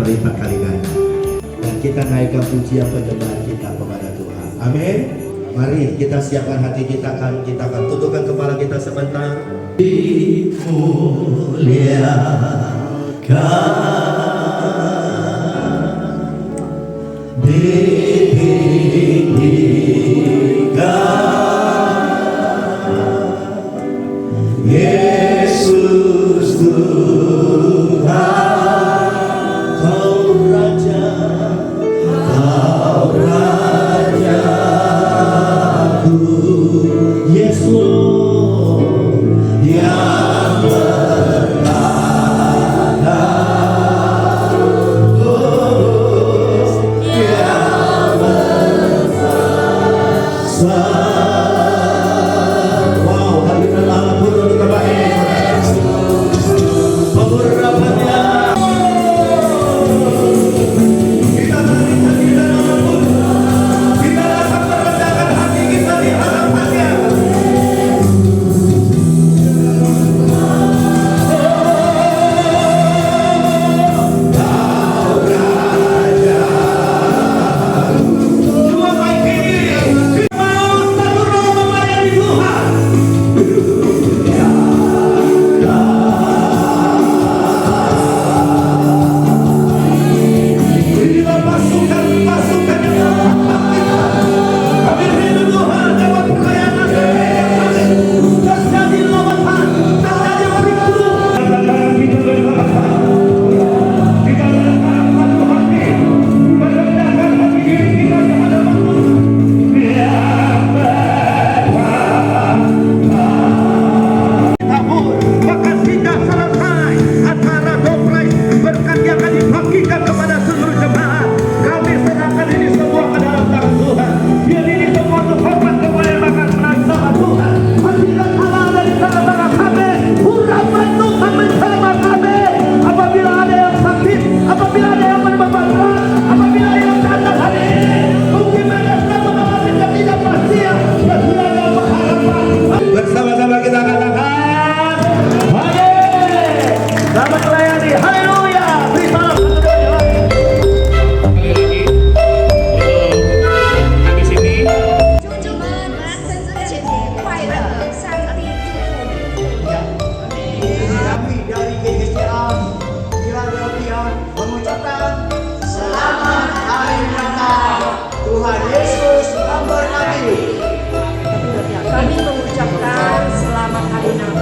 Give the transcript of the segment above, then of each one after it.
berlipat kali ganda. Dan kita naikkan pujian penyembahan kita kepada Tuhan. Amin. Mari kita siapkan hati kita akan tundukkan kepala kita sebentar. Dimuliakan, ditinggikan, Yesus Tuhan. Kami mengucapkan selamat hari Natal.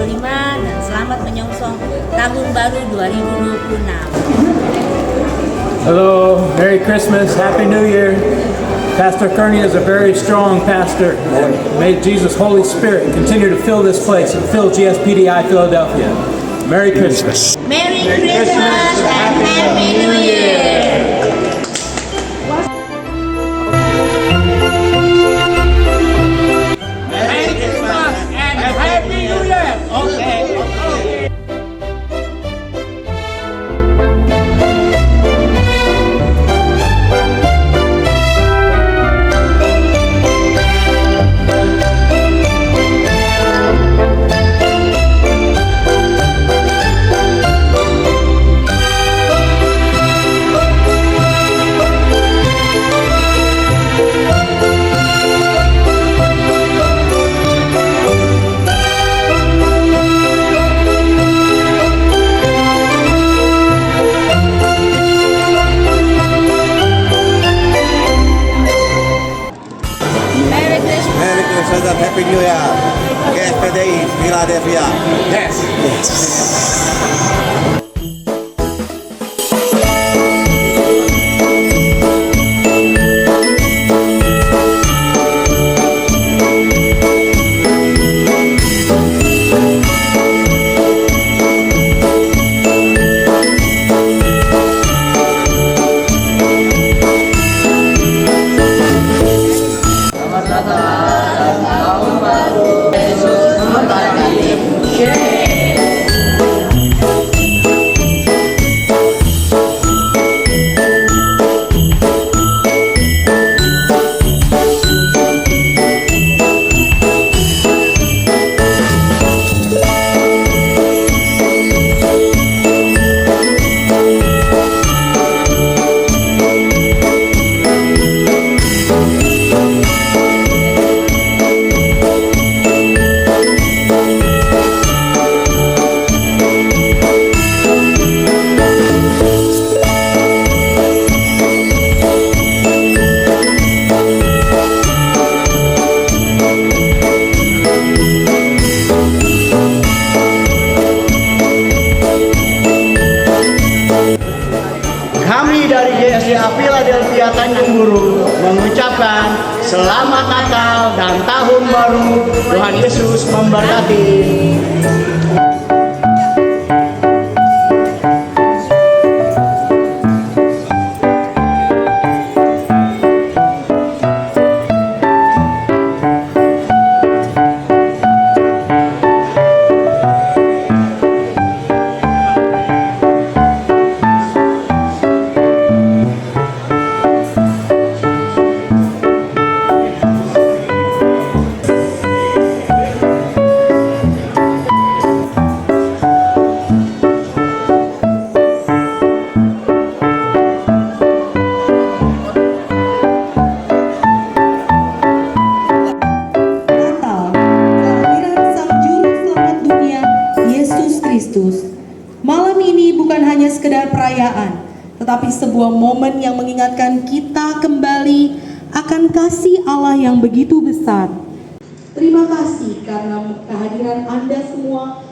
dan selamat menyongsong tahun baru 2026. Hello, Merry Christmas, Happy New Year. Pastor Kearney is a very strong pastor. May Jesus' Holy Spirit continue to fill this place and fill GSPDI Philadelphia. Merry Christmas. Merry Christmas and Happy New Year. Merry Christmas and Happy New Year. Okay. Merry Christmas and Happy New Year. GSPDI Philadelphia. Yes. Kami dari GSPDI Philadelphia Tanjung Buru mengucapkan Selamat Natal dan Tahun Baru. Tuhan Yesus memberkati. Malam ini bukan hanya sekedar perayaan, tetapi sebuah momen yang mengingatkan kita kembali akan kasih Allah yang begitu besar. Terima kasih karena kehadiran Anda semua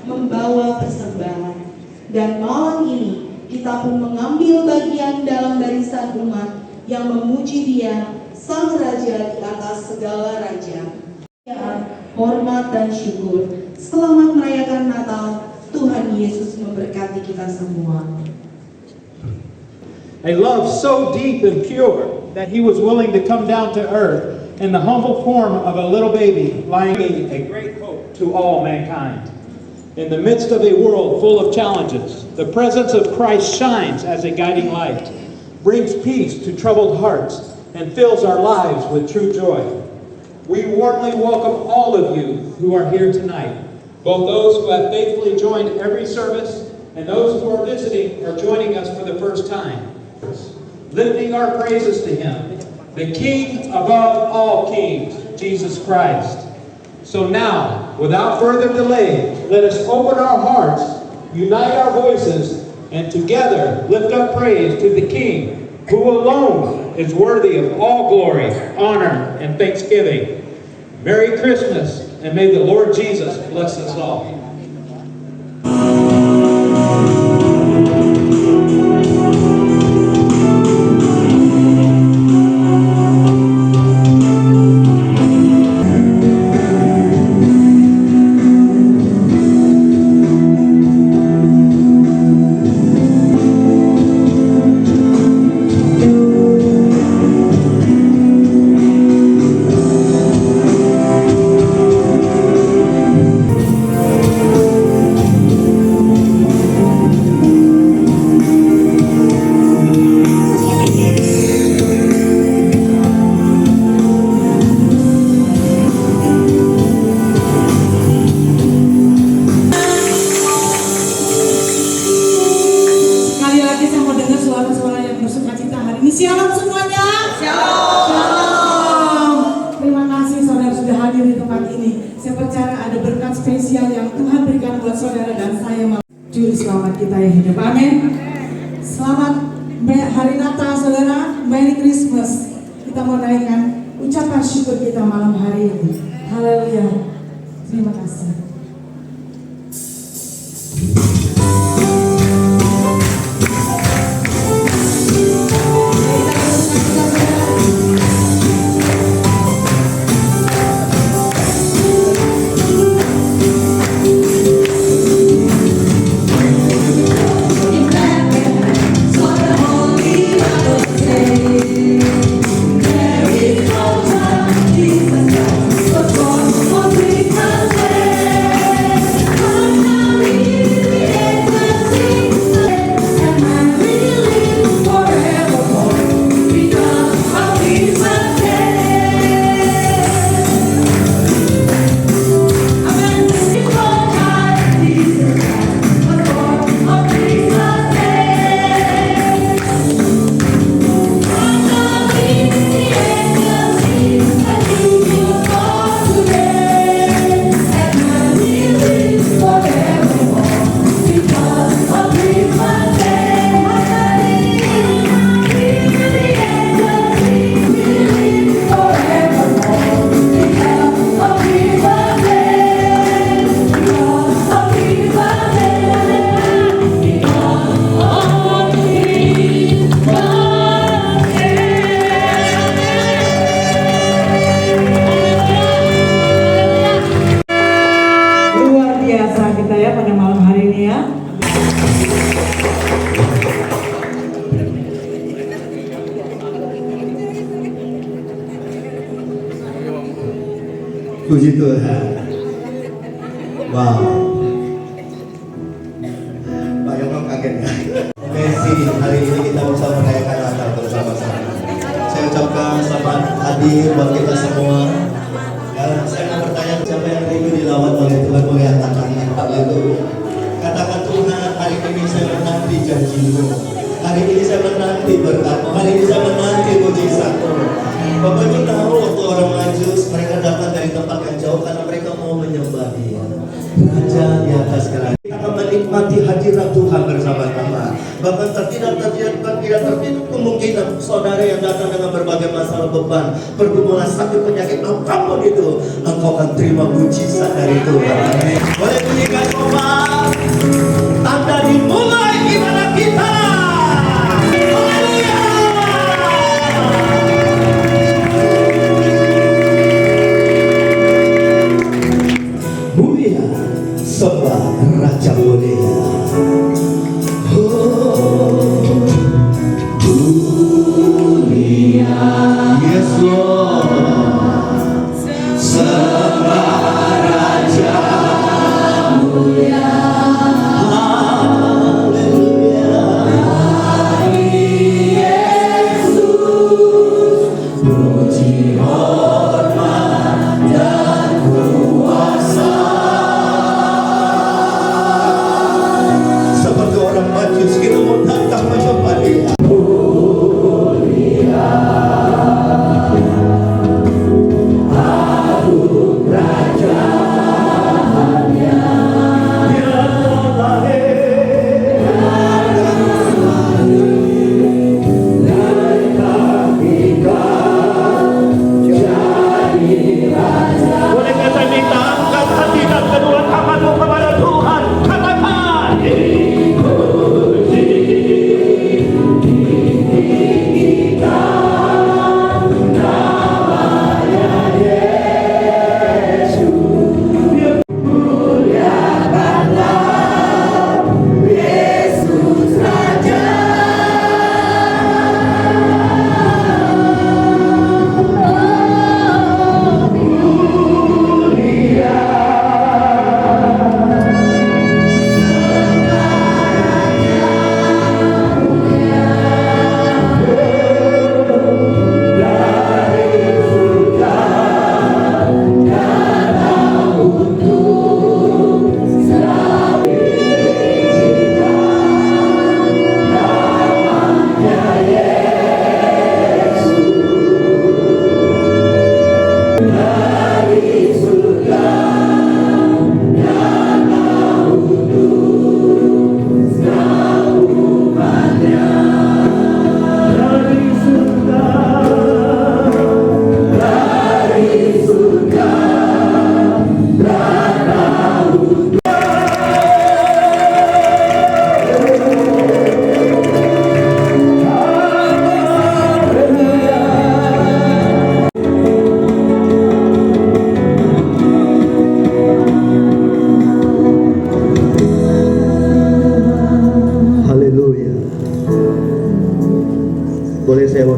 membawa persembahan. Dan malam ini kita pun mengambil bagian dalam barisan umat yang memuji Dia, Sang Raja di atas segala raja. Hormat dan syukur. Selamat merayakan Natal. Tuhan Yesus memberkati kita semua. A love so deep and pure that he was willing to come down to earth in the humble form of a little baby, lying a great hope to all mankind. In the midst of a world full of challenges, the presence of Christ shines as a guiding light, brings peace to troubled hearts, and fills our lives with true joy. We warmly welcome all of you who are here tonight, both those who have faithfully joined every service and those who are visiting or joining us for the first time, lifting our praises to Him, the King above all kings, Jesus Christ. So now, without further delay, let us open our hearts, unite our voices, and together lift up praise to the King, who alone is worthy of all glory, honor, and thanksgiving. Merry Christmas And may the Lord Jesus bless us all. Sekali lagi saya mau dengar suara-suara yang bersuka cita hari ini. Shalom semuanya. Shalom. Terima kasih saudara sudah hadir di tempat ini. Saya percaya ada berkat spesial yang Tuhan berikan buat saudara dan saya mau juru selamat kita yang hidup. Amin. Selamat hari Natal saudara. Merry Christmas. Kita mau naikkan ucapan syukur kita malam hari ini. Haleluya. Terima kasih. Luar biasa kita ya pada malam hari ini ya. Puji Tuhan. Wow. Pak Yongkong kaget ya. Messi, hari ini kita bisa merayakan Natal bersama-sama. Saya ucapkan selamat hadir buat kita semua. Dan saya mau bertanya, siapa yang rindu dilawat oleh Tuhan, boleh angkat tangan. Haleluya. Katakan, Tuhan, hari ini saya menanti janji-Mu. Hari ini saya menanti berkat-Mu. Hari ini saya menanti mujizat-Mu. Bapak Ibu tahu waktu orang Majus, mereka datang dari tempat yang jauh karena mereka mau menyembah Dia. Raja di atas kerajaan. Kita akan menikmati hadirat Tuhan bersama-sama. Bahkan tidak tertutup kemungkinan saudara yang datang dengan berbagai masalah beban, pergumulan, sakit, penyakit, apapun itu, engkau akan terima mujizat dari Tuhan. Boleh bunyikan kompak, tanda dimulai ibadah kita. Haleluya. Mulia sembah Raja mulia. Yes Lord, sembah Raja mulia. Haleluya. Yesus, puji hormat dan kuasa.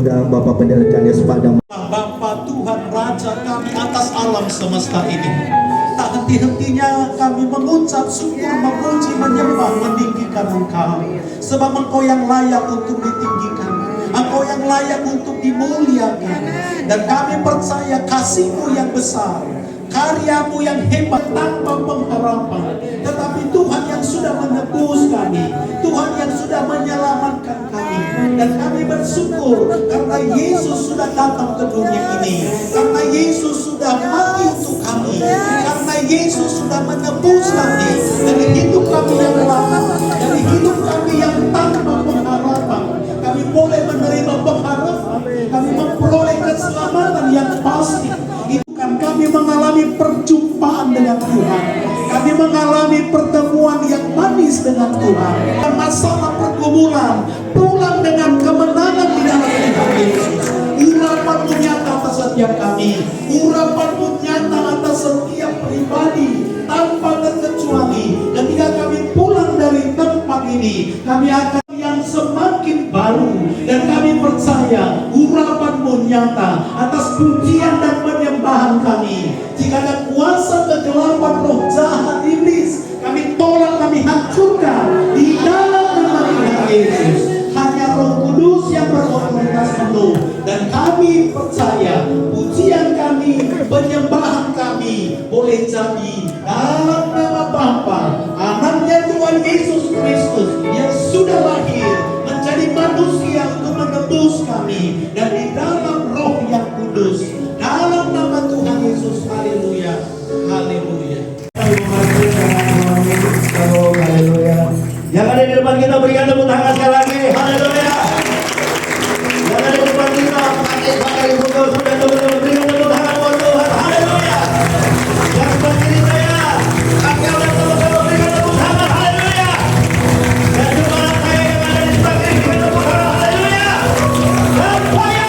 undang Bapak Pendeta Janius Padang. Bapa Tuhan Raja kami atas alam semesta ini. Tak henti-hentinya kami mengucap syukur, memuji, menyembah, meninggikan Engkau. Sebab Engkau yang layak untuk ditinggikan, Engkau yang layak untuk dimuliakan. Dan kami percaya kasih-Mu yang besar, karya-Mu yang hebat tanpa pengharapan. Tetapi Tuhan yang sudah menebus kami, Tuhan yang sudah menyelamatkan kami. Dan kami bersyukur karena Yesus sudah datang ke dunia ini, karena Yesus sudah mati untuk kami, karena Yesus sudah menebus kami dari hidup kami yang lama, dari hidup kami yang tanpa pengharapan. Kami boleh menerima pengharapan, kami memperoleh keselamatan yang pasti. Itu kan kami mengalami perjumpaan dengan Tuhan, kami mengalami pertemuan yang manis dengan Tuhan. Masalah pergumulan pulang dengan kemenangan di dalam Tuhan Yesus. Urapan-Mu nyata atas setiap kami, urapan-Mu nyata atas setiap pribadi tanpa terkecuali. Ketika kami pulang dari tempat ini, kami akan yang semakin baru, dan kami percaya urapan-Mu nyata atas pujian dan penyembahan kami. Jika ada kuasa kegelapan roh jahat iblis, kami tolak, kami hancurkan di dalam nama Tuhan Yesus. Hanya Roh Kudus yang berotoritas penuh, dan kami percaya pujian kami, penyembahan kami boleh jadi dalam nama Bapa, Anaknya Tuhan Yesus Kristus yang sudah lahir menjadi manusia untuk menebus kami, dan di dalam Roh yang kudus, dalam nama Tuhan Yesus. Haleluya, haleluya. Haleluya. Yang ada di depan kita berikan tepuk tangan sekali lagi. Haleluya. Yang ada di depan kita pakai pukul sudah teman-teman berikan tepuk tangan buat Tuhan. Haleluya. Yang sebelah kiri saya, kaki orang teman-teman berikan tepuk tangan. Haleluya. Dan juga saya yang ada di sebelah kiri berikan tepuk tangan. Haleluya. Dan fire.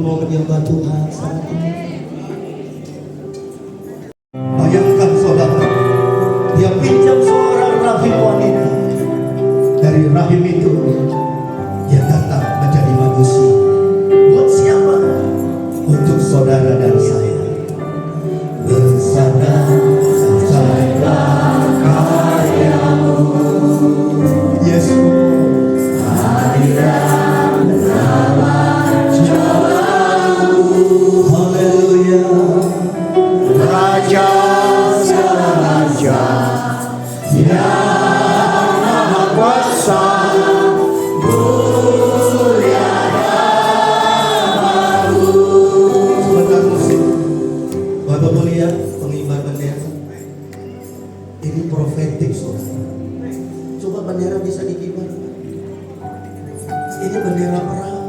mau menyembah Tuhan saat ini. Bayangkan saudara, dia pinjam seorang rahim wanita. Dari rahim itu, dia datang menjadi manusia. Buat siapa? Untuk saudara dan saya. Bersama sampaikan karyamu, Yesus. Haleluya. Raja segala raja yang maha kuasa, mulia dan agung. Sebentar musik. Bapak mulia, pengibar bendera. Ini profetik, saudara. Coba bendera bisa dikibar. Ini bendera perang.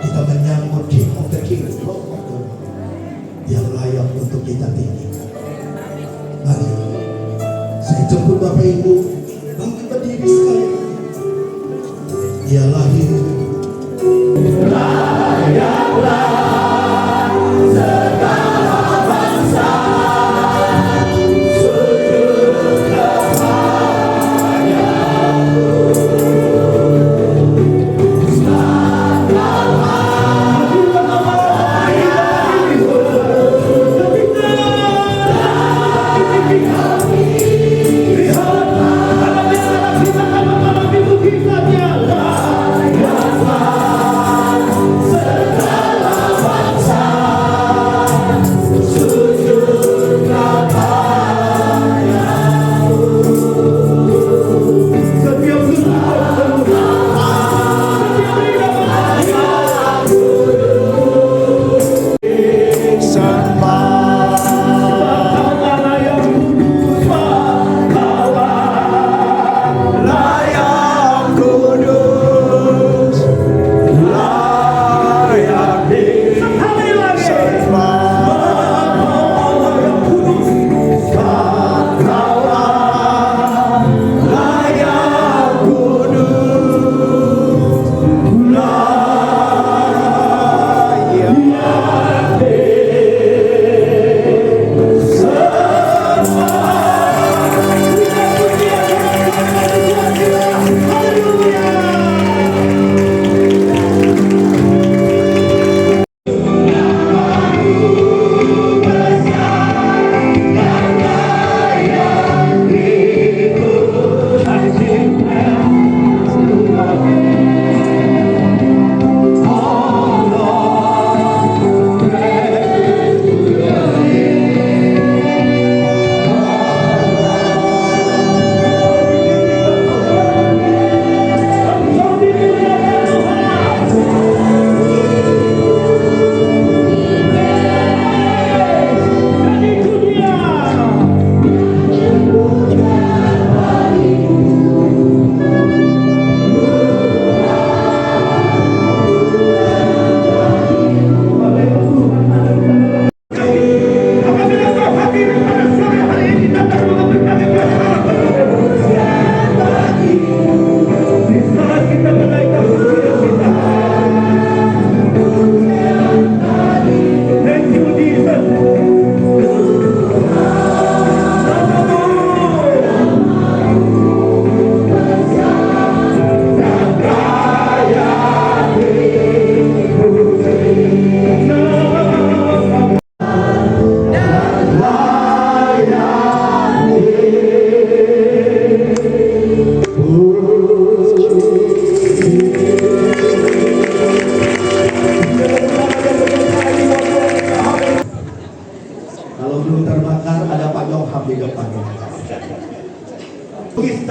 Kita menyambut King of the King, Lord of the Lord, yang layak untuk kita tinggikan. Mari, saya jemput Bapak Ibu, bangkit berdiri sekali. Dia lahir.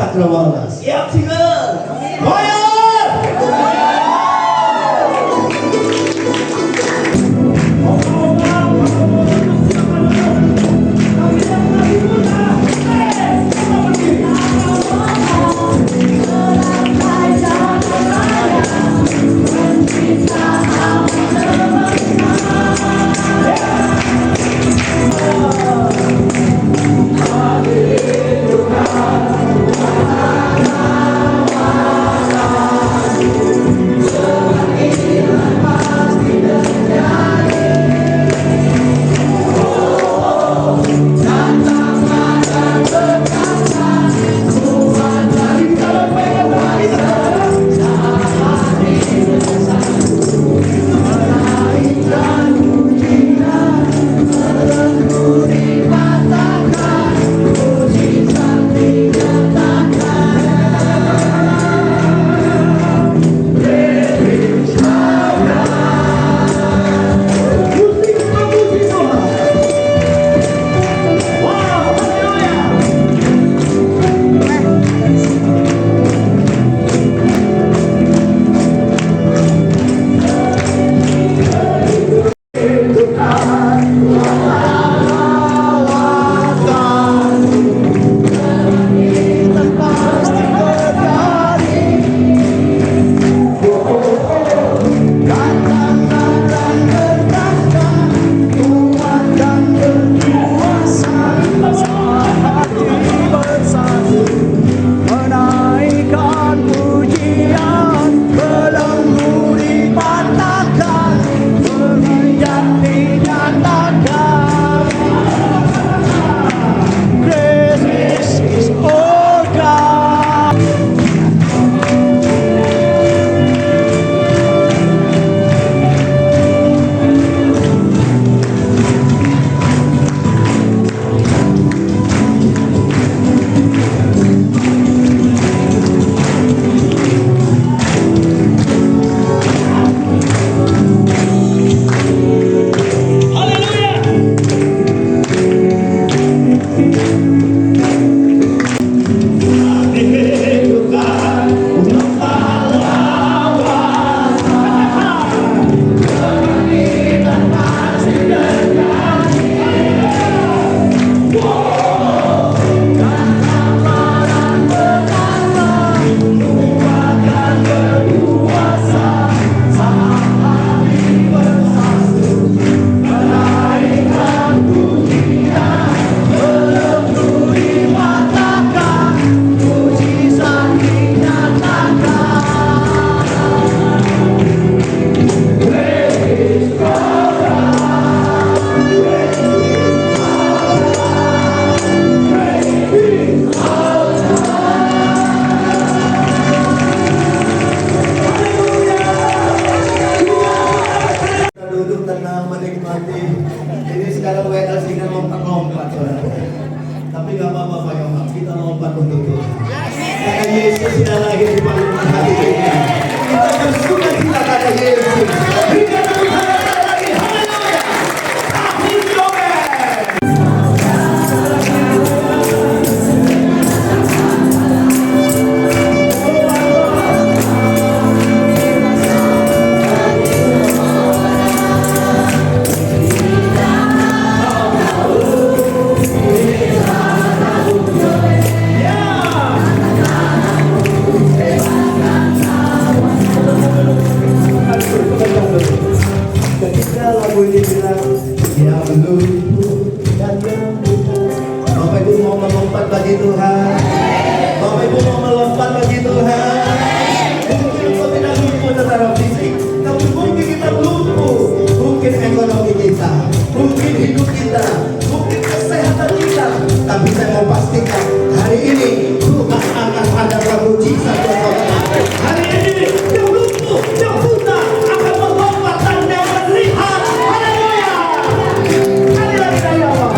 Cakrawala. Siap single. Hallelujah. melompat untuk Tuhan. Karena Yesus sudah lahir di dalam hati kita. Kita bersuka cita karena Yesus. Berikan tepuk tangan lagi. Haleluya. Tahun Yobel. Ketika lagu ini bilang yang lumpuh dan yang buta, Bapak Ibu mau melompat bagi Tuhan. Bapak Ibu mau melompat bagi Tuhan. Mungkin engkau tidak lumpuh secara fisik, tapi mungkin kita lumpuh. Mungkin ekonomi kita, mungkin hidup kita, mungkin kesehatan kita. Tapi saya mau pastikan hari ini Tuhan akan ada mujizat buat saudara. Hari ini yang lumpuh, yang buta akan melompat dan yang melihat. Haleluya. Sekali lagi dari awal.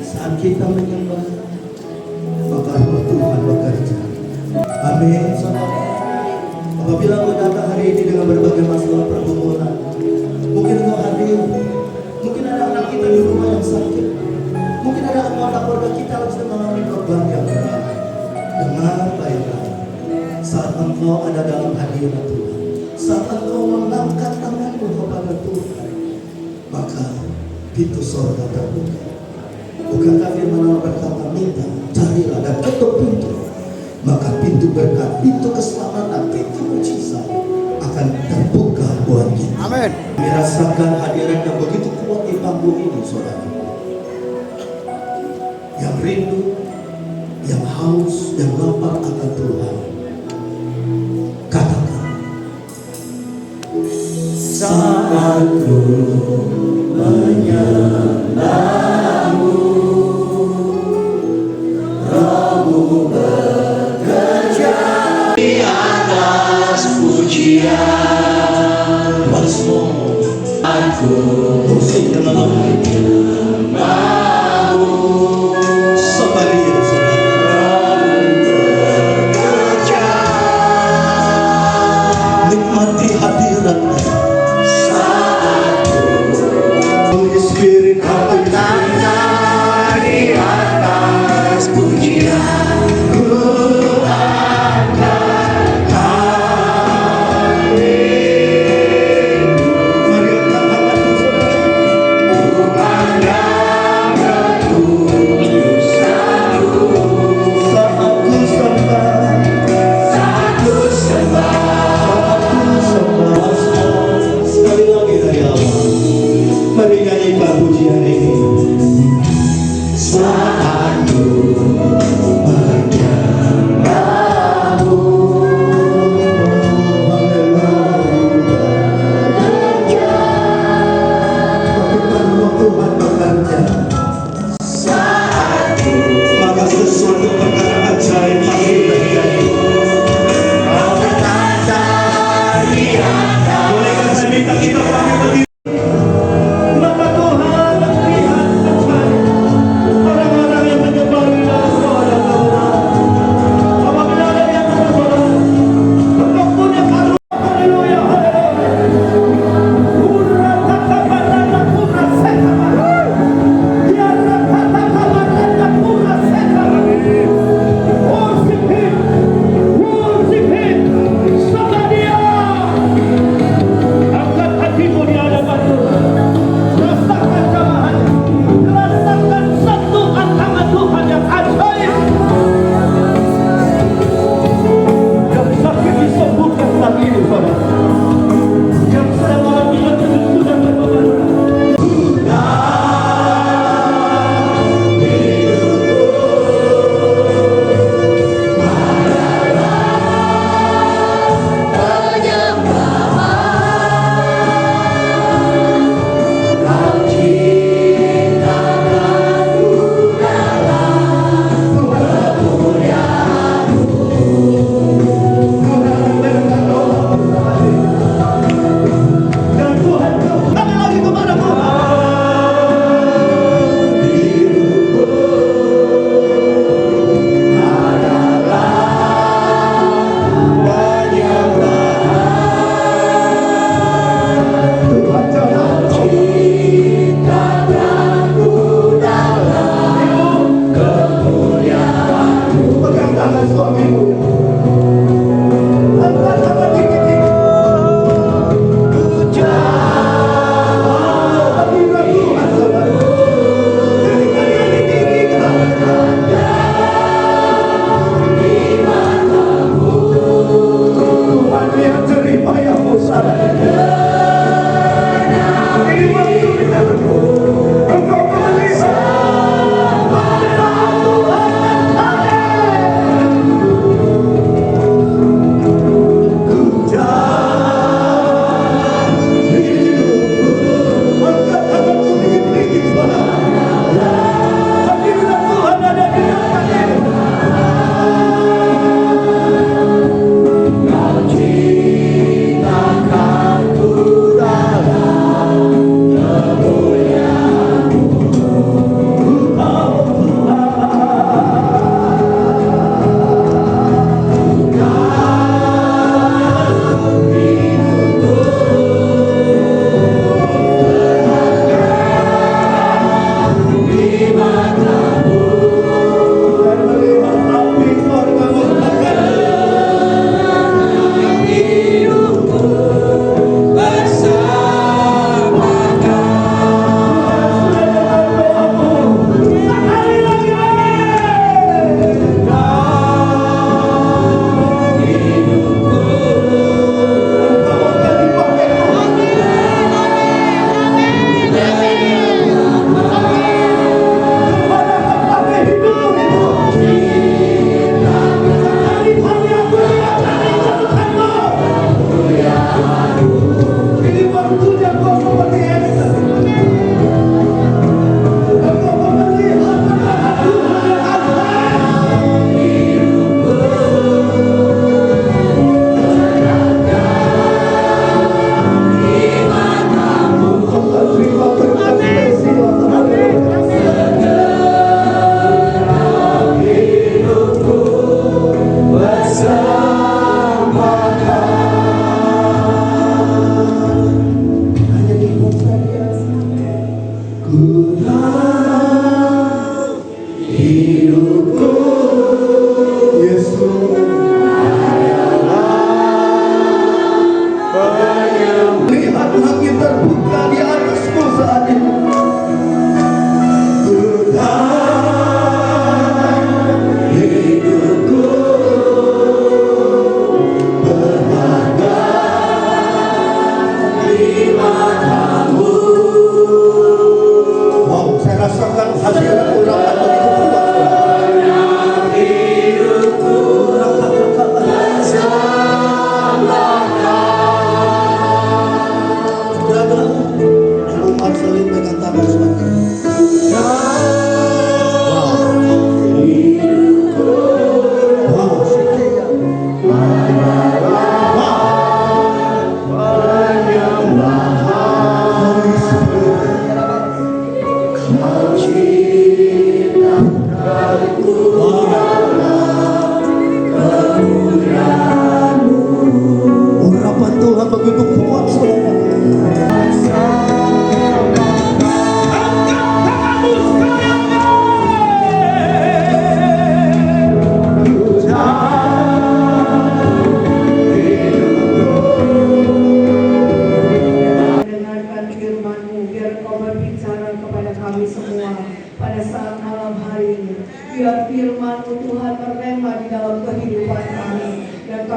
Saat kita menyembah, maka roh Tuhan bekerja. Amin. Saudara. Apabila kau datang hari ini dengan berbagai masalah pergumulan, mungkin kau hadir, mungkin ada anak kita di rumah yang sakit, mungkin ada anggota keluarga kita yang sedang mengalami beban yang berat. Dengar baik-baik, saat engkau ada dalam hadirat Tuhan, saat engkau mengangkat tanganmu kepada Tuhan, maka pintu surga terbuka. Bukankah firman Allah berkata, minta, carilah dan ketuk pintu, maka pintu berkat, pintu keselamatan, pintu mujizat akan terbuka buat kita. Amin. Merasakan hadirat yang begitu kuat di panggung ini, saudara. Yang rindu, yang haus, yang lapar akan Tuhan. Katakan, saat ku menyembahmu, Rohmu bekerja di atas pujian. Once more, aku musik menyembahmu. Somebody else, Rohmu bekerja, nikmati hadiratnya. Holy Spirit, come di atas pujian. Mari angkat tangan saudara.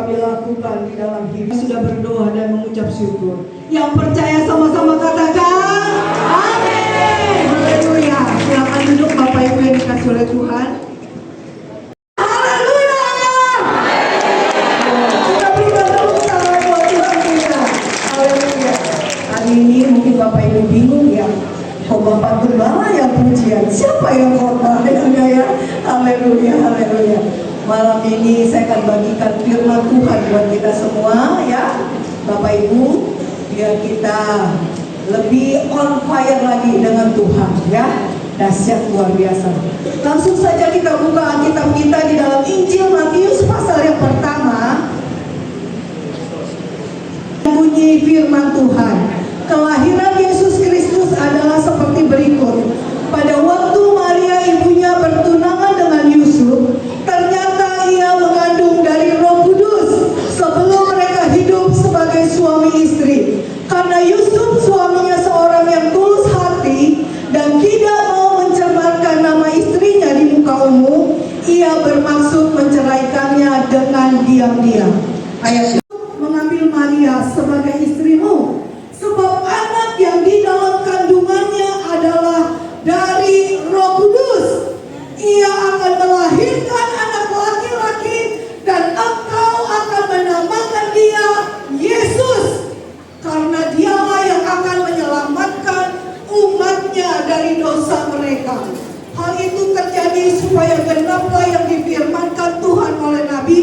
kami lakukan di dalam hidup. Sudah berdoa dan mengucap syukur. Yang percaya sama-sama katakan amin. Haleluya. Silakan duduk Bapak Ibu yang dikasih oleh Tuhan. Haleluya. Kita berikan tepuk tangan buat Tuhan kita. Haleluya. Hari ini mungkin Bapak Ibu bingung ya. Oh, Bapak Gembala yang pujian, siapa yang khotbah? Ya, haleluya, haleluya. Malam ini saya akan bagikan firman Tuhan buat kita semua ya, Bapak Ibu, biar kita lebih on fire lagi dengan Tuhan ya. Dahsyat luar biasa. Langsung saja kita buka Alkitab kita di dalam Injil Matius pasal yang pertama. Bunyi firman Tuhan. Kelahiran Yesus Kristus adalah seperti berikut. Pada waktu Maria ibunya bertunangan dengan Yusuf, ternyata ia mengandung dari Roh Kudus sebelum mereka hidup sebagai suami istri. Karena Yusuf suaminya seorang yang tulus hati dan tidak mau mencemarkan nama istrinya di muka umum, ia bermaksud menceraikannya dengan diam-diam. Ayat mengambil Maria sebagai istrimu, sebab anak yang di dalam kandungannya adalah dari Roh Kudus. Ia akan melahirkan anak laki-laki dan engkau akan menamakan dia Yesus, karena dialah yang akan menyelamatkan umatnya dari dosa mereka. Hal itu terjadi supaya genaplah yang difirmankan Tuhan oleh Nabi,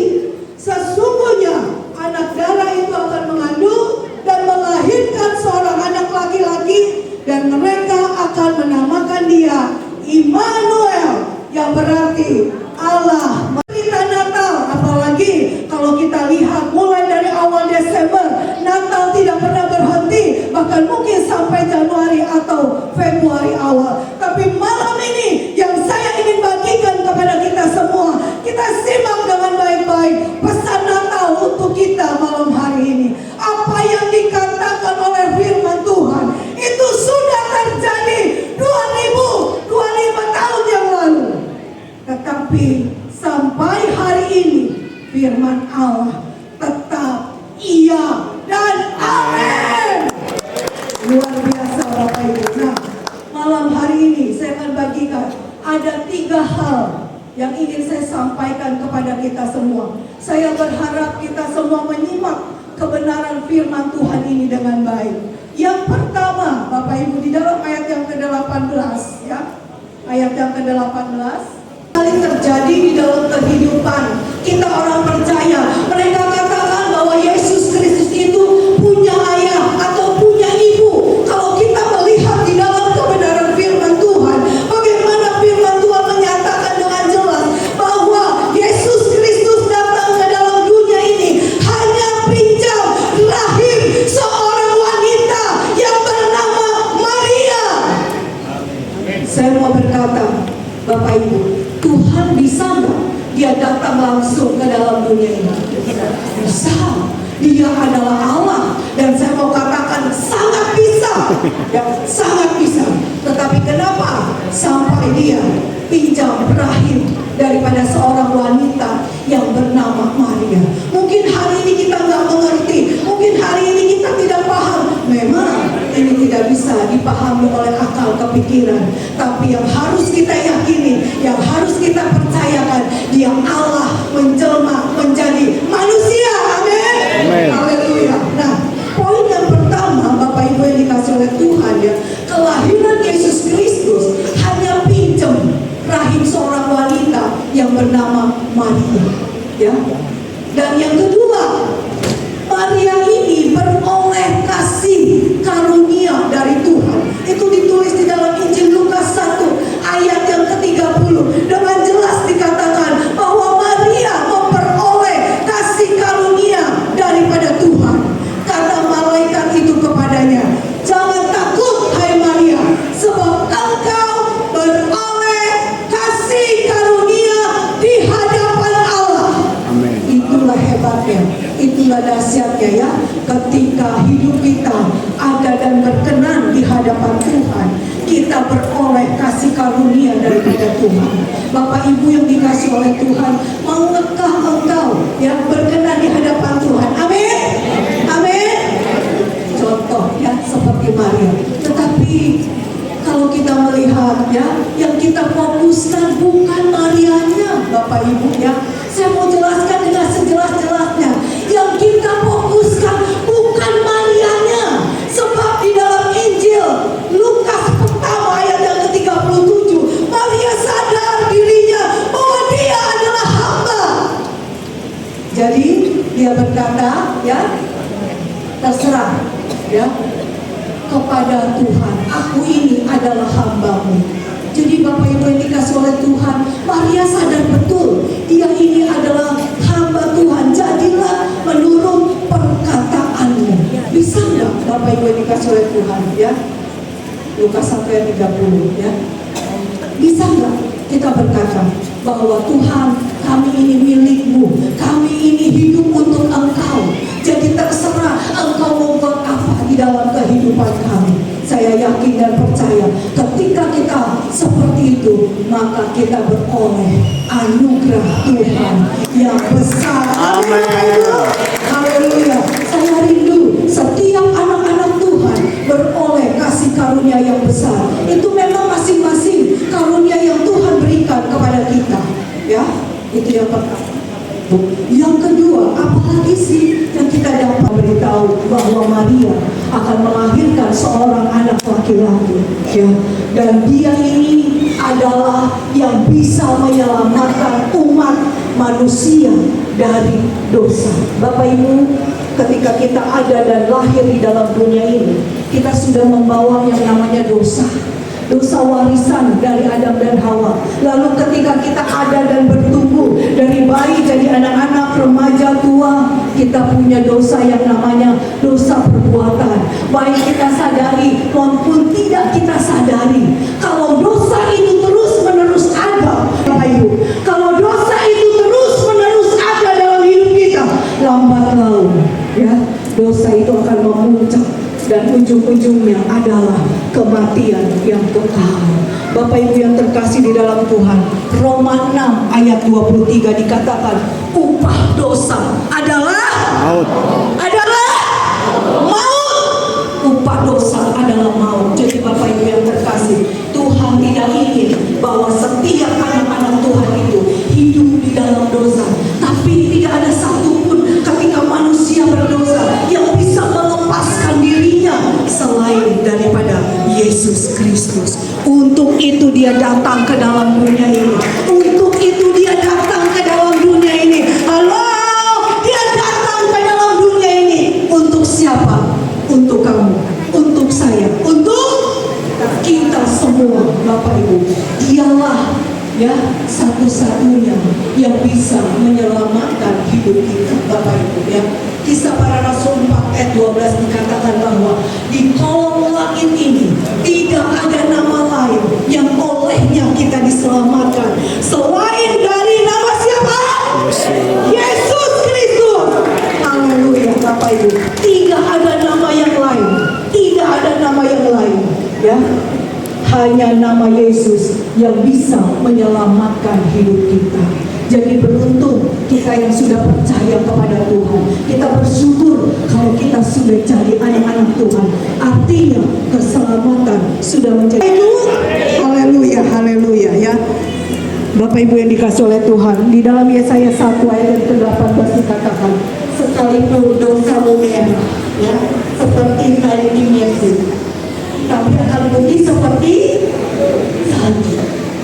sesungguhnya anak darah itu akan mengandung dan melahirkan seorang anak laki-laki, dan mereka akan menamakan dia Immanuel, yang berarti Allah. Kita Natal, apalagi kalau kita lihat mulai dari awal Desember, Natal tidak pernah berhenti, bahkan mungkin sampai Januari atau Februari awal. Tapi malam ini yang saya ingin bagikan kepada kita semua, kita simak dengan baik-baik pesan Natal untuk kita malam hari ini. Apa yang dikatakan oleh firman Tuhan itu sudah terjadi 2025 tahun yang lalu. Tetapi sampai hari ini firman Allah tetap iya dan amin. Luar biasa Bapak Ibu. Nah, malam hari ini saya akan bagikan ada 3 hal yang ingin saya sampaikan kepada kita semua. Saya berharap kita semua menyimak kebenaran firman Tuhan ini dengan baik. Yang pertama, Bapak Ibu, di dalam ayat yang ke-18 ya. Ayat yang ke-18 kali terjadi di dalam kehidupan kita orang percaya. Mereka katakan bahwa Yesus Kristus itu punya ayah atau punya ibu. Kalau kita melihat di dalam kebenaran firman Tuhan, bagaimana firman Tuhan menyatakan dengan jelas bahwa Yesus Kristus datang ke dalam dunia ini hanya pinjam rahim seorang wanita yang bernama Maria. Saya mau berkata, Bapak Ibu, Tuhan bisa nggak dia datang langsung ke dalam dunia ini? Bisa. Dia adalah Allah, dan saya mau katakan sangat bisa, ya, sangat bisa. Tetapi kenapa sampai dia pinjam rahim daripada seorang wanita yang bernama Maria? Mungkin hari ini kita nggak mengerti, mungkin hari ini kita tidak paham. Memang ini tidak bisa dipahami oleh akal kepikiran, tapi yang harus kita yakini, yang harus kita percayakan, dia Allah menjelma menjadi manusia. Amin. Haleluya. Nah, poin yang pertama Bapak Ibu yang dikasih oleh Tuhan ya, kelahiran Yesus Kristus hanya pinjam rahim seorang wanita yang bernama Maria ya. Dan yang kedua, Maria ini beroleh kasih karunia dari Tuhan. Itu ditulis di dalam Injil Lukas 1 ayat yang ke-30. Dengan jelas dikatakan bahwa Maria memperoleh kasih karunia daripada Tuhan. Kata malaikat itu kepadanya, jangan takut hai Maria, sebab engkau beroleh kasih karunia di hadapan Allah. Amin. Itulah hebatnya, itulah dahsyatnya ya, ketika hidup kita ada dan berkenan di hadapan Tuhan, kita beroleh kasih karunia daripada Tuhan. Bapak Ibu yang dikasih oleh Tuhan, maukah engkau yang berkenan di hadapan dia berkata, ya, terserah, ya, kepada Tuhan. Aku ini adalah hamba-Mu. Jadi Bapak Ibu yang dikasih oleh Tuhan, Maria sadar betul dia ini adalah hamba Tuhan. Jadilah menurut perkataanmu. Bisa nggak Bapak Ibu yang dikasih oleh Tuhan, ya? Lukas 1 ayat 30, ya. Bisa nggak kita berkata bahwa Tuhan, kami ini milik-Mu, kami ini hidup untuk Engkau. Jadi terserah Engkau mau buat apa di dalam kehidupan kami. Saya yakin dan percaya ketika kita seperti itu, maka kita beroleh anugerah Tuhan yang besar. Amin. Haleluya. Saya rindu setiap anak-anak Tuhan beroleh kasih karunia yang besar. Itu memang masing-masing karunia yang Tuhan berikan kepada kita, ya. Itu yang pertama. Yang kedua, apalagi sih yang kita dapat beritahu bahwa Maria akan melahirkan seorang anak laki-laki, ya. Dan dia ini adalah yang bisa menyelamatkan umat manusia dari dosa. Bapak Ibu, ketika kita ada dan lahir di dalam dunia ini, kita sudah membawa yang namanya dosa. Dosa warisan dari Adam dan Hawa. Lalu ketika kita ada dan bertumbuh dari bayi jadi anak-anak, remaja, tua, kita punya dosa yang namanya dosa perbuatan. Baik kita sadari maupun tidak kita sadari. Kalau dosa itu terus-menerus ada, Bapak Ibu, kalau dosa itu terus-menerus ada dalam hidup kita, lambat laun, ya, dosa itu akan memuncak. Dan ujung-ujungnya adalah kematian yang kekal. Bapak Ibu yang terkasih di dalam Tuhan, Roma 6 ayat 23 dikatakan, upah dosa adalah maut. Upah dosa adalah maut. Jadi Bapak Ibu yang terkasih, Tuhan tidak ingin bahwa setiap anak-anak Tuhan itu hidup di dalam dosa. Tapi tidak ada satupun ketika manusia berdosa yang bisa melepaskan dirinya selain daripada Yesus Kristus. Untuk itu dia datang ke dalam dunia ini. Untuk itu dia datang ke dalam dunia ini. Halo, dia datang ke dalam dunia ini. Untuk siapa? Untuk kamu, untuk saya, untuk kita semua, Bapak Ibu. Dialah, ya, satu-satunya yang bisa menyelamatkan hidup kita, Bapak Ibu, ya. Kisah Para Rasul 4 ayat 12 dikatakan bahwa di kolong langit ini tidak ada nama lain yang olehnya kita diselamatkan selain dari nama siapa? Yesus Kristus. Haleluya, Bapak Ibu. Tidak ada nama yang lain. Tidak ada nama yang lain, ya. Hanya nama Yesus yang bisa menyelamatkan hidup kita. Jadi beruntung kita yang sudah percaya kepada Tuhan. Kita bersyukur kalau kita sudah jadi anak-anak Tuhan. Artinya keselamatan sudah menjadi. Haleluya, haleluya, ya. Bapak Ibu yang dikasih oleh Tuhan, di dalam Yesaya 1 ayat ke-18 dikatakan, sekalipun dosamu merah, ya, seperti kain mirip, tapi akan putih seperti salju,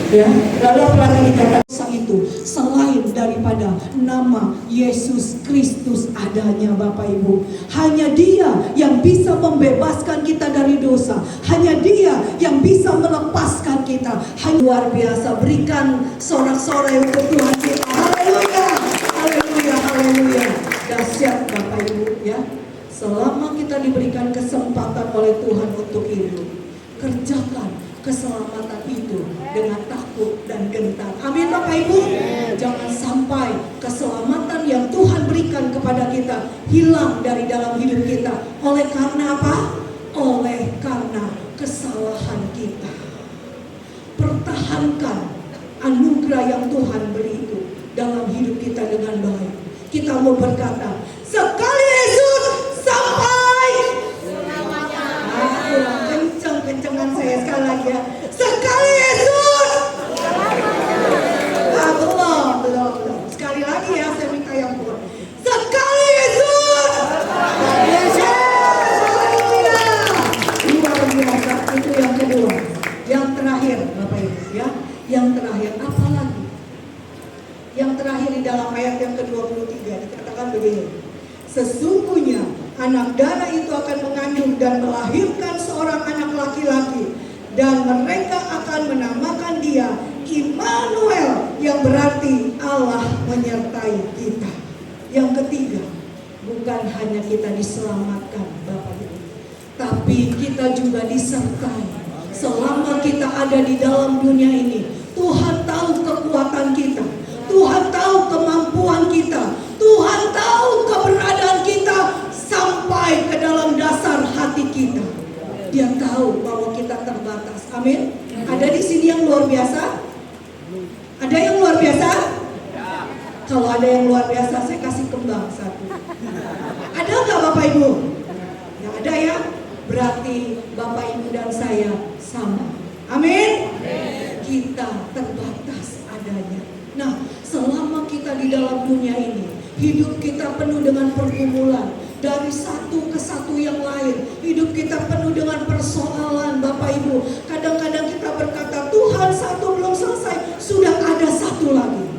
ya. Lalu apa lagi dikatakan itu selain daripada nama Yesus Kristus adanya, Bapak Ibu. Hanya Dia yang bisa membebaskan kita dari dosa. Hanya Dia yang bisa melepaskan kita. Hanya luar biasa. Berikan sorak-sorai untuk Tuhan kita. Haleluya, haleluya, haleluya. Dahsyat Bapak Ibu, ya. Selama kita diberikan kesempatan oleh Tuhan untuk hidup, kerjakan keselamatan itu dengan takut dan gentar. Amin, Bapak Ibu. Jangan sampai keselamatan yang Tuhan berikan kepada kita hilang dari dalam hidup kita. Oleh karena apa? Oleh karena kesalahan kita. Pertahankan anugerah yang Tuhan beri itu dalam hidup kita dengan baik. Kita mau berkata, sekali Yesus sampai selamanya. Kurang kencang-kencangan saya sekali lagi, ya. Sekali Yesus. Belum. Sekali lagi, ya, saya minta yang kuat. Sekali Yesus. Haleluya. Luar biasa. Itu yang kedua. Yang terakhir, Bapak Ibu, ya. Yang terakhir, apa lagi? Yang terakhir di dalam ayat yang ke-23 dikatakan begini. Sesungguhnya anak darah itu akan mengandung dan melahirkan seorang anak laki-laki, dan mereka akan menamakan dia Immanuel, yang berarti Allah menyertai kita. Yang ketiga, bukan hanya kita diselamatkan Bapak Ibu, tapi kita juga disertai. Selama kita ada di dalam dunia ini, Tuhan tahu kekuatan kita, Tuhan tahu kemampuan kita, Tuhan tahu keberadaan kita sampai ke dalam dasar hati kita. Dia tahu bahwa kita terbatas. Amin. Ada di sini yang luar biasa? Ada yang luar biasa? Kalau ada yang luar biasa, saya kasih kembang satu. Ada nggak Bapak Ibu? Nggak ada ya? Berarti Bapak Ibu dan saya sama. Amin. Kita terbatas adanya. Nah, selama kita di dalam dunia ini, hidup kita penuh dengan pergumulan, dari satu ke satu yang lain. Hidup kita penuh dengan persoalan Bapak Ibu. Kadang-kadang kita berkata, Tuhan, satu belum selesai, sudah ada satu lagi.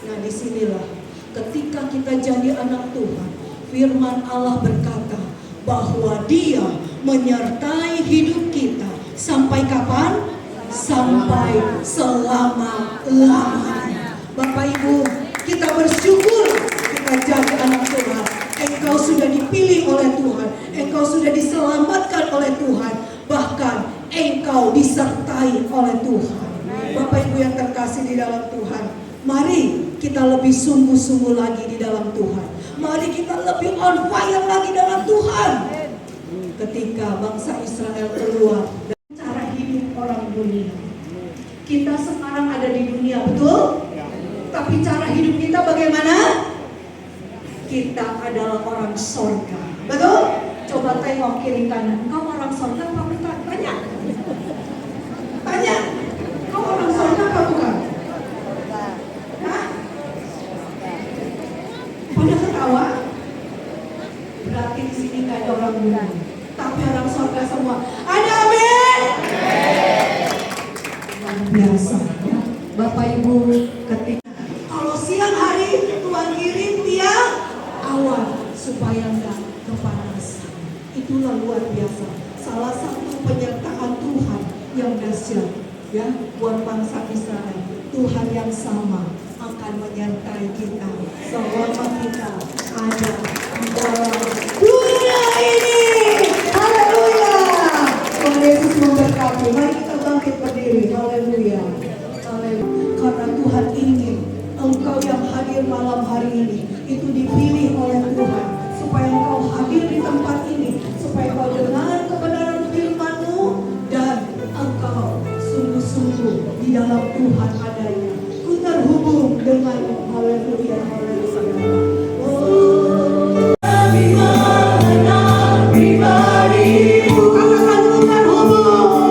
Nah, disinilah ketika kita jadi anak Tuhan, firman Allah berkata bahwa Dia menyertai hidup kita sampai kapan? Sampai selama-lamanya. Bapak Ibu, kita bersyukur kita jadi anak Tuhan. Engkau sudah dipilih oleh Tuhan, engkau sudah diselamatkan oleh Tuhan, bahkan engkau disertai oleh Tuhan. Bapak Ibu yang terkasih di dalam Tuhan, mari kita lebih sungguh-sungguh lagi di dalam Tuhan. Mari kita lebih on fire lagi dalam Tuhan. Ketika bangsa Israel keluar dari cara hidup orang dunia, kita sekarang ada di dunia, betul? Tapi cara hidup kita bagaimana? Kita adalah orang sorga, betul? Coba tengok kiri kanan, kau orang sorga apa bukan? Tanya, tanya, kau orang sorga apa bukan? Hah? Pada ketawa? Berarti di sini gak ada orang dunia, tapi orang sorga semua. Ada amin? Luar biasa ya, Bapak Ibu. Ketika kalau siang hari Tuhan kirim tiang awan supaya enggak kepanasan. Itulah luar biasa. Salah satu penyertaan Tuhan yang dahsyat ya buat bangsa Israel. Tuhan yang sama akan menyertai kita selama kita ada di dalam dunia ini. Haleluya. Tuhan Yesus memberkati. Mari kita bangkit berdiri. Haleluya. Haleluya. Karena Tuhan ingin engkau yang hadir malam hari ini itu dipilih oleh Tuhan supaya engkau hadir di tempat ini, supaya engkau dengar kebenaran firman-Mu dan engkau sungguh-sungguh di dalam Tuhan adanya. Ku terhubung dengan-Mu. Haleluya, haleluya. Oh, kami mengenal pribadi-Mu. Katakan ku terhubung.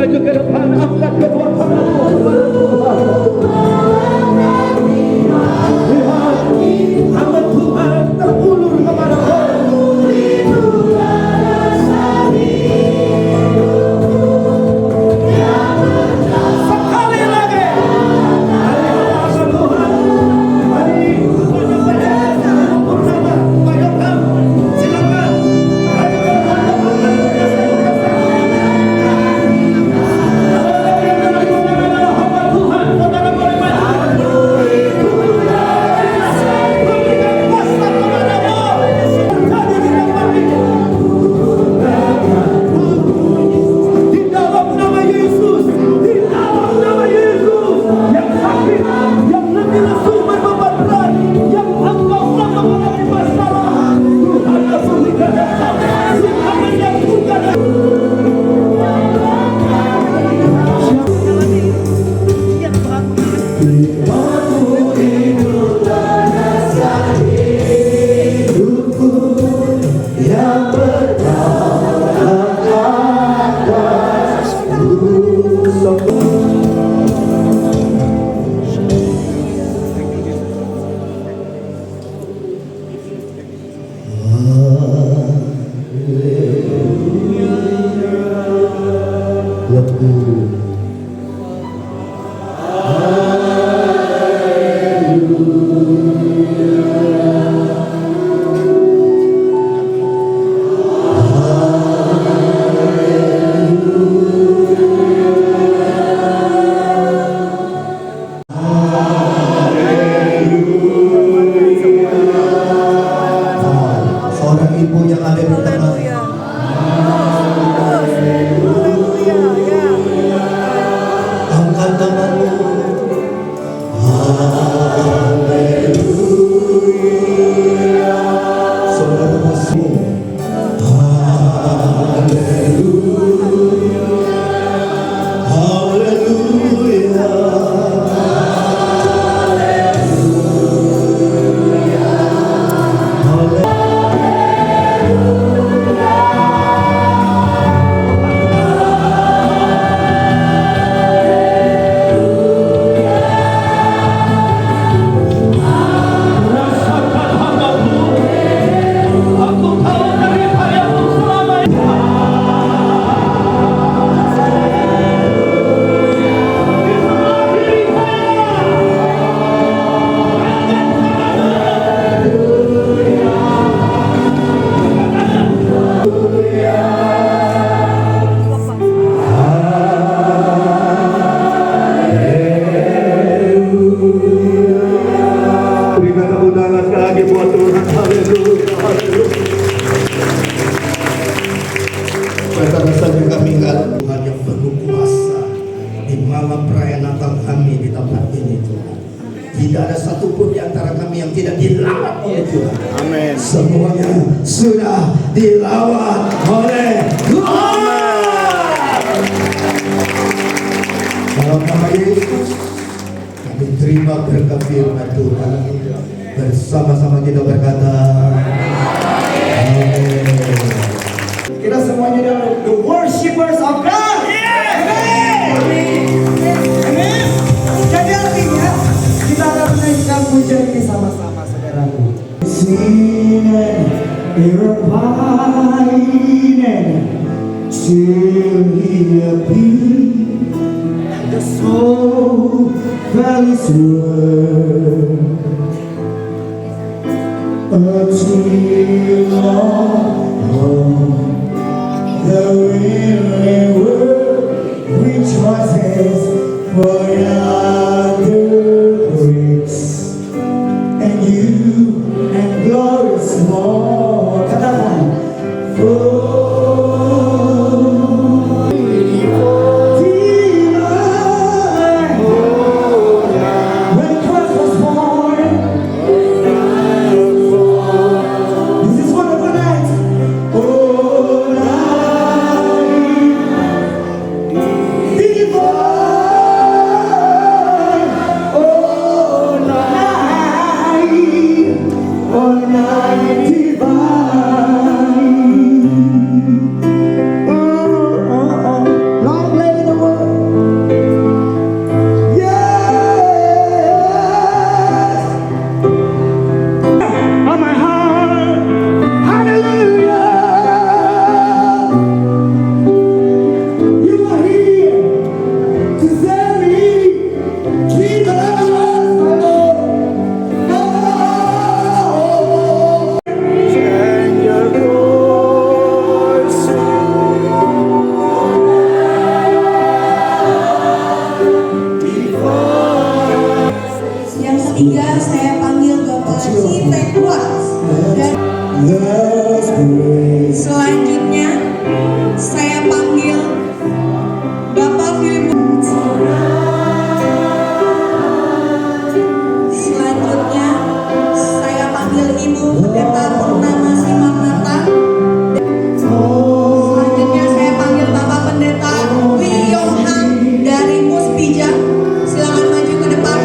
Hallelujah. selama perayaan Natal kami di tempat ini Tuhan. Tidak ada satupun di antara kami yang tidak dilawat oleh Tuhan. Amin. Semuanya sudah dilawat oleh Tuhan. Dalam nama Yesus, kami terima berkat firman Tuhan. Bersama-sama kita berkata, Amin. Kita semuanya adalah the worshipers of God. Amin. Jadi artinya kita akan menaikkan pujian ini sama-sama, saudaraku. Singing, irritating, till he appeared, and the soul fell his word. A tree long, the weary world rejoices for yonder breaks, and you and glorious more. Katakan, divine. When Christ was born, this is one of the nights. Oh, night divine. Oh, night divine. Long live the world. Yes. On my heart, hallelujah. You are here to save me. Jesus, my Lord. Oh, and your voice. Yang ketiga saya panggil Bapak Si Tekwas. Dan Let's praise. selanjutnya saya panggil Bapak Filipus. Selanjutnya saya panggil Ibu Pendeta Purnama Simarnata. Selanjutnya saya panggil Bapak Pendeta Lee Yong Han dari Muspija. Silakan maju ke depan.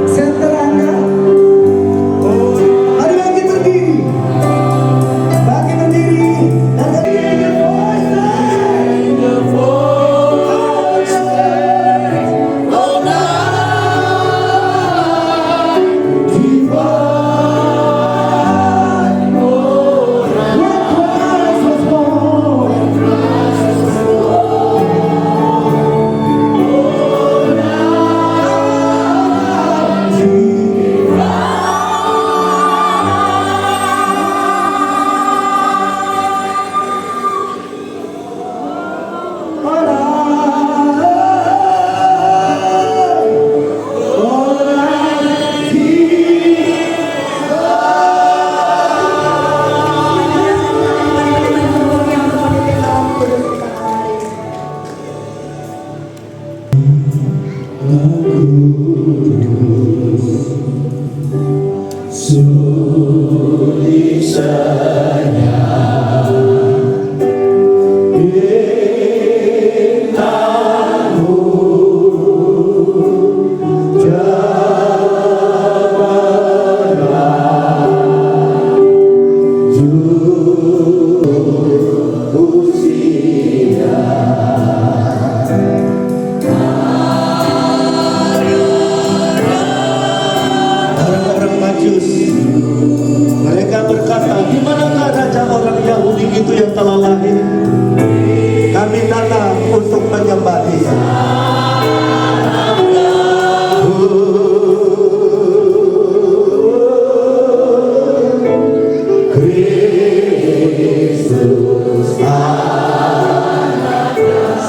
Center Anda. Mari bangkit berdiri. Bangkit berdiri. Dan the voice. Oh, night divine. Oh, when Christ was born. Orang-orang Majus, mereka berkata, di manakah raja orang Yahudi itu yang telah lahir? Kami datang untuk menyembah Dia. Kristus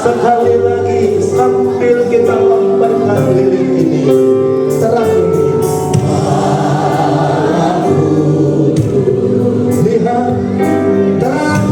sekali lagi sambil kita lemparkan lirik ini, terakhir lihat terang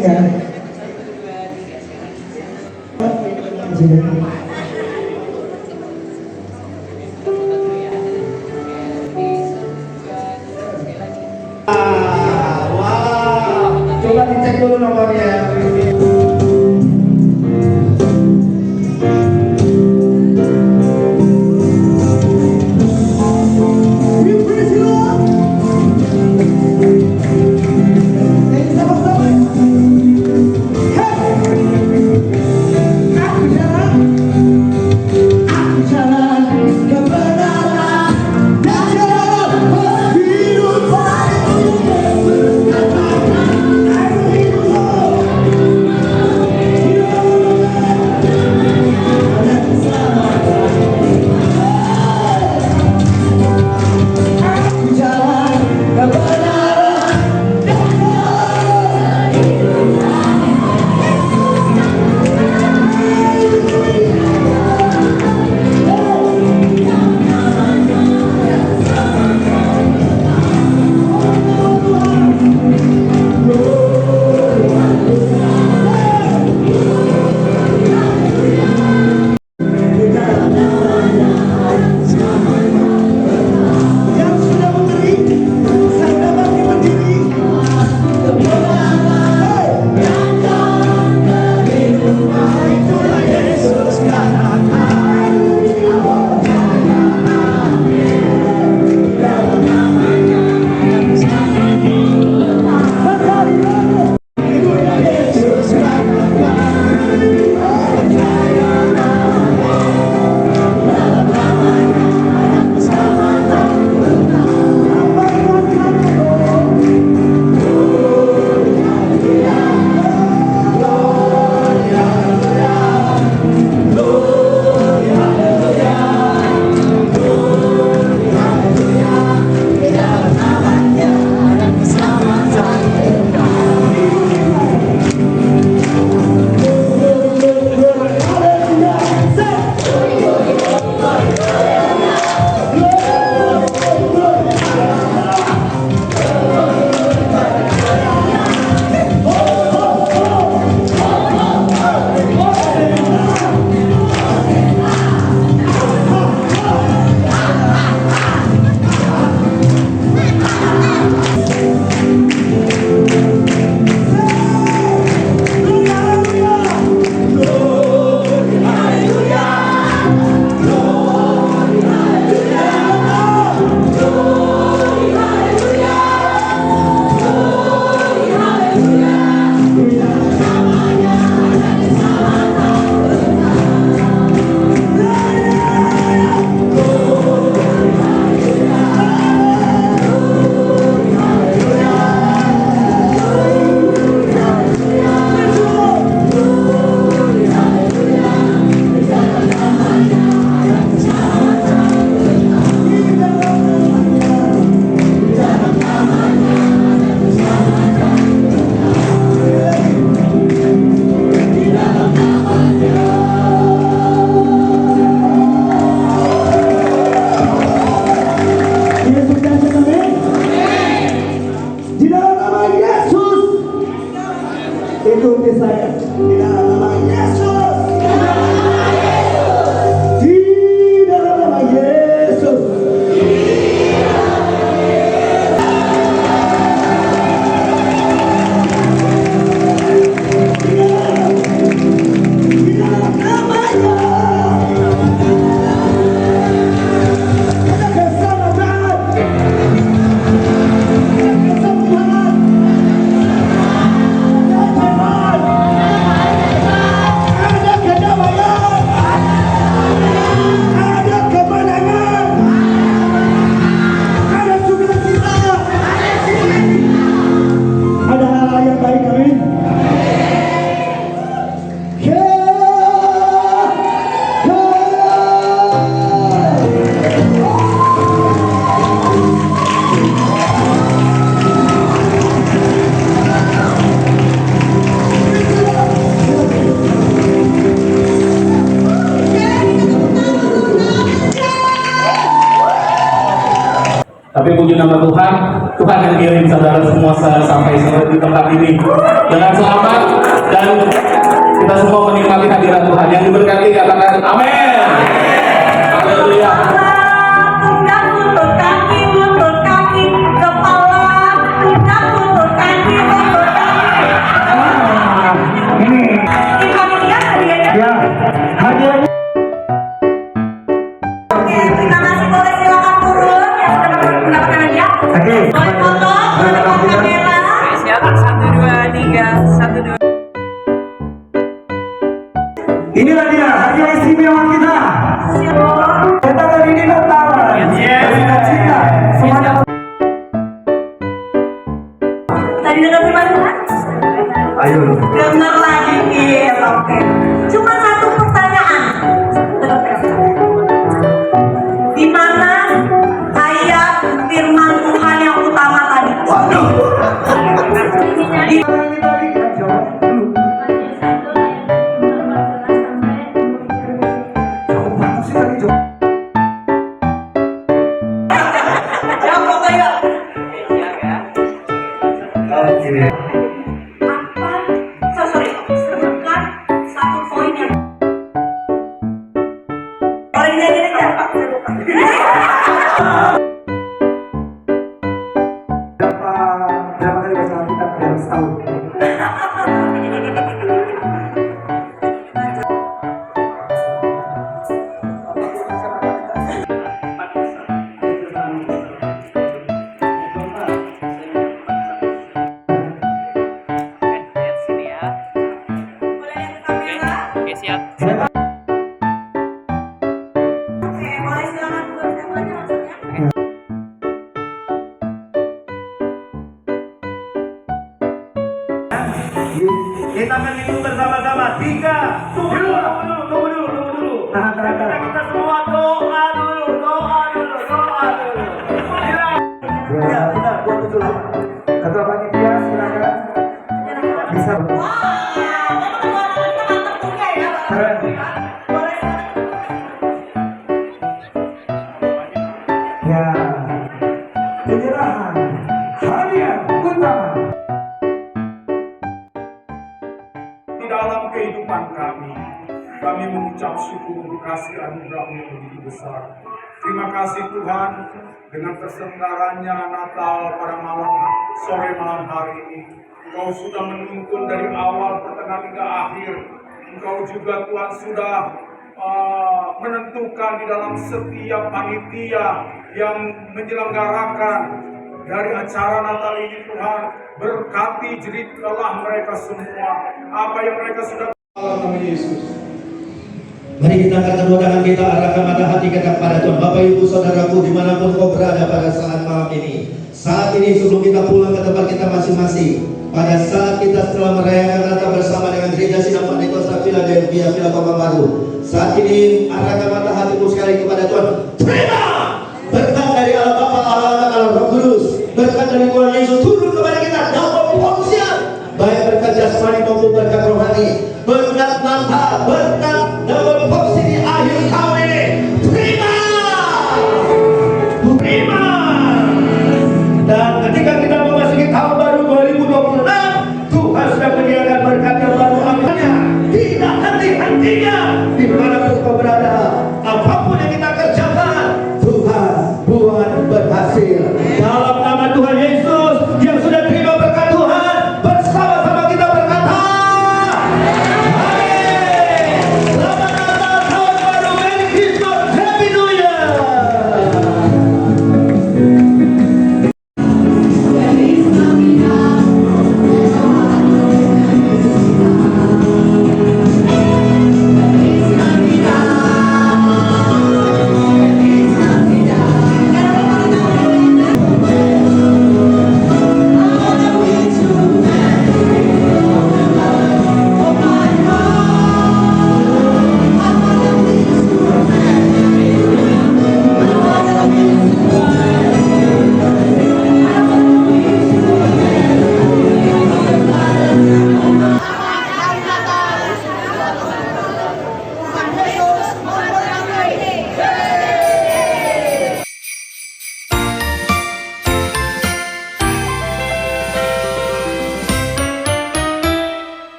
ya. Wow, coba dicek dulu nomornya. Ikuti saya di dalam nama Yesus. Di dalam nama Yesus. Di dalam namanya. Ada keselamatan. Ada kesembuhan. Ada kedamaian, ada kemenangan, ada sukacita, ada hal-hal yang baik, amin. Tapi puji nama Tuhan, Tuhan yang kirim saudara semua sampai di tempat ini dengan selamat, dan kita semua menikmati hadirat Tuhan. Yang diberkati katakan amin. Haleluya. Pundak, lutut kaki, kepala, pundak, lutut kaki, Ya, hadiahnya. Oke, terima kasih. Boleh silakan turun yang sudah mendapatkan hadiah. Oke. Boleh foto, boleh foto kamera. Siap, 1, 2, 3, 1, 2. Inilah dia hadiah istimewa kita. Kita dari ini pertama. Cita-cita semuanya. Tadi dengar firman Tuhan? Ayo. Dengar lagi, oke. Cuma satu pertanyaan. Di mana ayat firman Tuhan yang utama tadi? Waduh. Di- Jawab pokoknya. Apa? Sorry, sebutkan satu poin yang boleh dinyanyiin aja, Pak. Saya lupa. Berapa kali baca Alkitab dalam setahun? Boleh lihat ke kamera? Oke, siap. Oke, boleh silakan buka semuanya maksudnya. Kita meniru bersama-sama. 3, tunggu dulu. Tahan. Kita semua doa dulu. Ya, benar, 278. Ketua panitia silakan. Bisa. Wah, memang kedua anak kita mantap juga ya. Keren. Boleh silakan. Ya. Penyerahan hadiah utama. Di dalam kehidupan kami mengucap syukur untuk kasih anugerah-Mu yang begitu besar. Terima kasih Tuhan, dengan terselenggaranya Natal pada sore malam hari ini. Engkau sudah menuntun dari awal, pertengahan hingga akhir. Engkau juga Tuhan sudah menentukan di dalam setiap panitia yang menyelenggarakan dari acara Natal ini Tuhan. Berkati jerilah mereka semua, apa yang mereka sudah dalam nama Yesus. Mari kita angkat kedua tangan kita, arahkan mata hati kita kepada Tuhan. Bapak Ibu Saudaraku dimanapun kau berada pada saat malam ini. Saat ini sebelum kita pulang ke tempat kita masing-masing, pada saat kita setelah merayakan Natal bersama dengan Gereja Sidang Pentekosta Philadelphia, Philakoma Baru, saat ini arahkan mata hatimu sekali kepada Tuhan. Terima berkat dari Allah Bapa, Allah Anak, Allah Roh Kudus. Berkat dari Tuhan Yesus turun kepada kita dalam porsian, baik berkat jasmani maupun berkat rohani, berkat mata, berkat